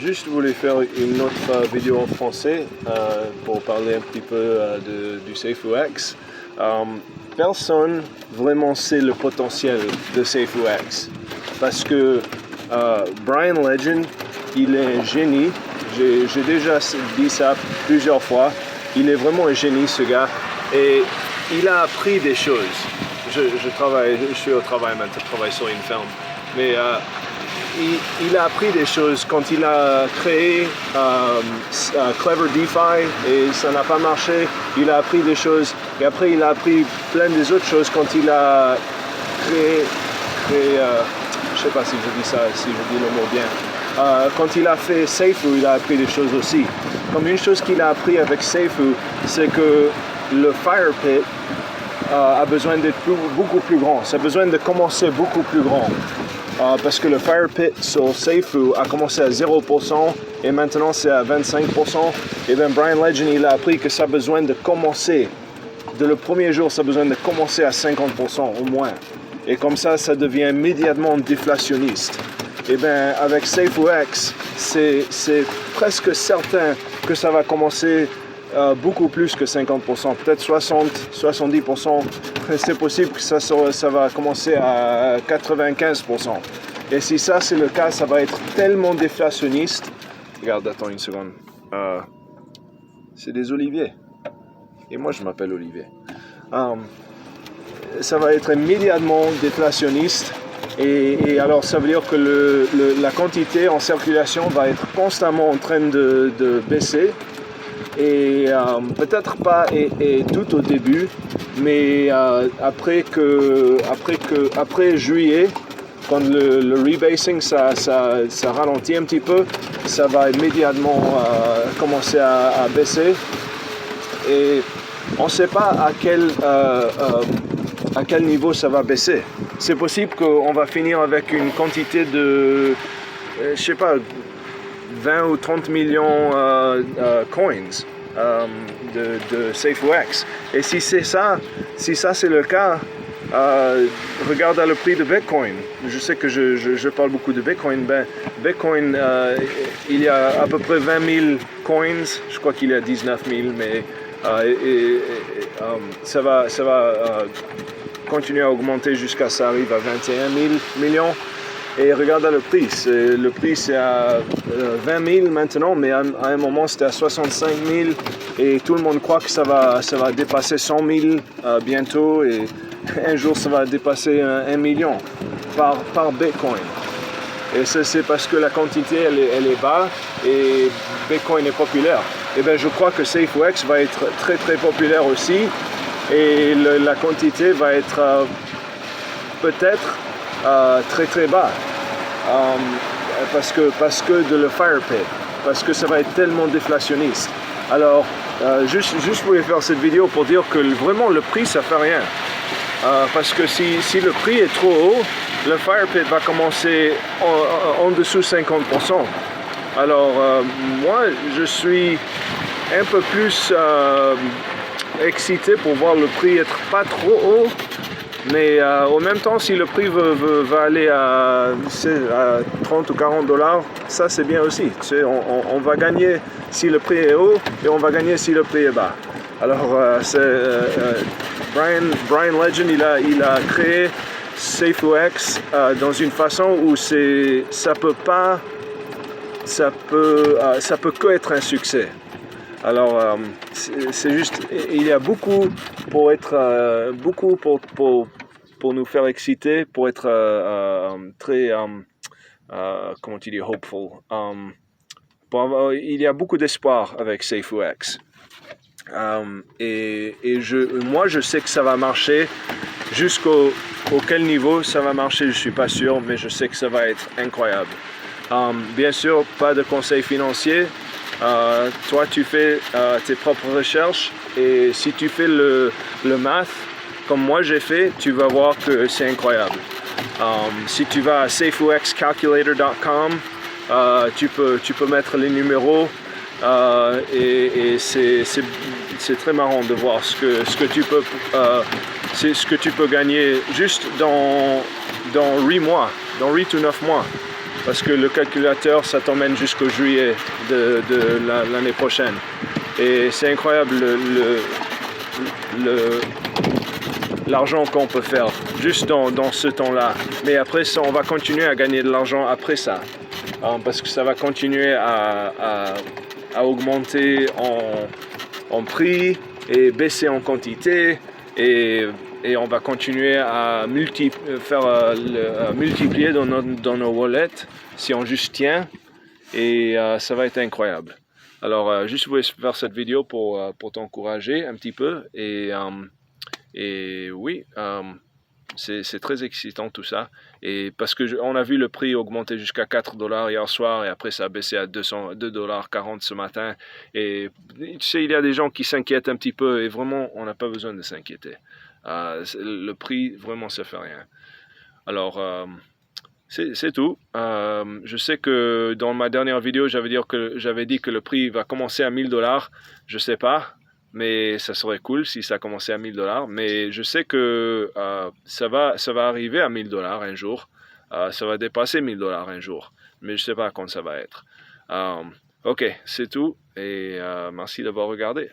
juste voulais faire une autre vidéo en français pour parler un petit peu du SafeUX. Personne vraiment sait le potentiel de SafeUX parce que Brian Legend, il est un génie. J'ai déjà dit ça plusieurs fois. Il est vraiment un génie, ce gars, et il a appris des choses. Je suis au travail maintenant, je travaille sur une ferme, mais il a appris des choses quand il a créé Clever DeFi et ça n'a pas marché. Il a appris des choses et après il a appris plein des autres choses quand il a créé je sais pas si je dis ça, si je dis le mot bien. Quand il a fait Seifu, il a appris des choses aussi. Comme une chose qu'il a appris avec Seifu, c'est que le Fire Pit a besoin d'être beaucoup plus grand. Ça a besoin de commencer beaucoup plus grand. Parce que le Fire Pit sur Seifu a commencé à 0% et maintenant c'est à 25%. Et bien Brian Legend, il a appris que ça a besoin de commencer. Dès le premier jour, ça a besoin de commencer à 50% au moins. Et comme ça devient immédiatement déflationniste. Et bien avec SafeUX, c'est presque certain que ça va commencer beaucoup plus que 50%, peut-être 60-70%. C'est possible que ça va commencer à 95%. Et si ça c'est le cas, ça va être tellement déflationniste. Regarde, attends une seconde. C'est des oliviers. Et moi je m'appelle Olivier. Ça va être immédiatement déflationniste. Et alors ça veut dire que la quantité en circulation va être constamment en train de baisser. Et peut-être pas et tout au début, mais après juillet, quand le rebasing ça ralentit un petit peu, ça va immédiatement commencer à baisser. Et on ne sait pas à quel niveau ça va baisser. C'est possible qu'on va finir avec une quantité de, je sais pas, 20 ou 30 millions coins de SafeUX. Et si ça c'est le cas, regarde le prix de Bitcoin. Je sais que je parle beaucoup de Bitcoin. Bitcoin, il y a à peu près 20 000 coins. Je crois qu'il y a 19 000, mais ça va continuer à augmenter jusqu'à ça arrive à 21 000 millions. Et regarde le prix. Le prix c'est à 20 000 maintenant, mais à un moment c'était à 65 000 et tout le monde croit que ça va dépasser 100 000 bientôt et un jour ça va dépasser 1 million par Bitcoin. Et ça c'est parce que la quantité elle est bas et Bitcoin est populaire. Et bien je crois que SafeUX va être très très populaire aussi et la quantité va être peut-être très très bas parce que de le Fire Pit, parce que ça va être tellement déflationniste. Alors juste je voulais faire cette vidéo pour dire que vraiment le prix ça fait rien, parce que si le prix est trop haut, le Fire Pit va commencer en dessous 50%. Alors moi je suis un peu plus excité pour voir le prix être pas trop haut. Mais en même temps, si le prix va aller à 30 ou 40 $, ça c'est bien aussi. Tu sais, on va gagner si le prix est haut et on va gagner si le prix est bas. Alors, Brian Legend, il a créé SafeUX dans une façon où ça peut que être un succès. Alors, c'est juste, il y a beaucoup pour être, pour nous faire exciter, pour être très, comment tu dis, hopeful. Il y a beaucoup d'espoir avec SafeUX. Et moi, je sais que ça va marcher. Jusqu'au quel niveau ça va marcher, je suis pas sûr, mais je sais que ça va être incroyable. Bien sûr, pas de conseils financiers. Toi tu fais tes propres recherches et si tu fais le math comme moi j'ai fait, tu vas voir que c'est incroyable. Si tu vas à safeuxcalculator.com, tu peux mettre les numéros et c'est très marrant de voir ce que tu peux gagner juste dans 8 mois, dans 8 ou 9 mois. parce que le calculateur, ça t'emmène jusqu'au juillet de l'année prochaine. Et c'est incroyable l'argent qu'on peut faire juste dans ce temps-là. Mais après ça, on va continuer à gagner de l'argent après ça. Parce que ça va continuer à augmenter en prix et baisser en quantité. Et on va continuer à multiplier dans nos wallets si on juste tient. Et ça va être incroyable. Alors, juste voulais faire cette vidéo pour t'encourager un petit peu. Et oui, c'est très excitant tout ça. Et parce que on a vu le prix augmenter jusqu'à 4 $ hier soir et après ça a baissé à 2,40 $ ce matin. Et tu sais, il y a des gens qui s'inquiètent un petit peu et vraiment, on n'a pas besoin de s'inquiéter. Le prix, vraiment, ça fait rien. Alors, c'est tout. Je sais que dans ma dernière vidéo, j'avais dit que le prix va commencer à 1000 $. Je sais pas, mais ça serait cool si ça commençait à 1000 $. Mais je sais que ça va arriver à 1000 $ un jour. Ça va dépasser 1000 $ un jour. Mais je sais pas quand ça va être. Ok, c'est tout. Et merci d'avoir regardé.